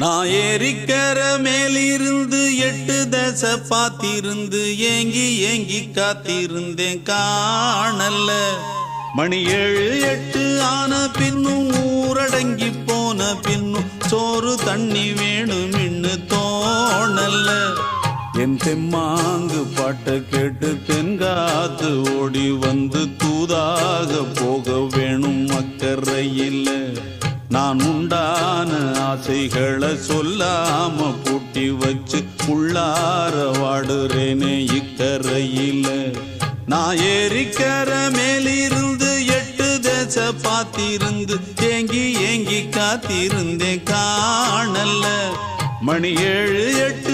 நான் ஏரிக்கர மேலிருந்து 8 தசை பார்த்திருந்து ஏங்கி ஏங்கி காத்திருந்தேன் காணல்ல. மணி 7 8 ஆன பின்னும் ஊரடங்கி போன பின்னும் சோறு தண்ணி வேணும் இன்னு தோணல்ல. என் தெம்மாங்கு பாட்டை கேட்டு தென்காத்து ஓடி வந்து தூதாக போக வேணும் அக்கறையில். நான் உண்டான ஆசைகளை சொல்லாம பூட்டி வச்சு உள்ளார வாடுறேனே இக்கரையில். நான் ஏரிக்கர மேலிருந்து 8 தசை பார்த்திருந்து ஏங்கி ஏங்கி காத்திருந்தேன் காணல்ல. மணி 7 8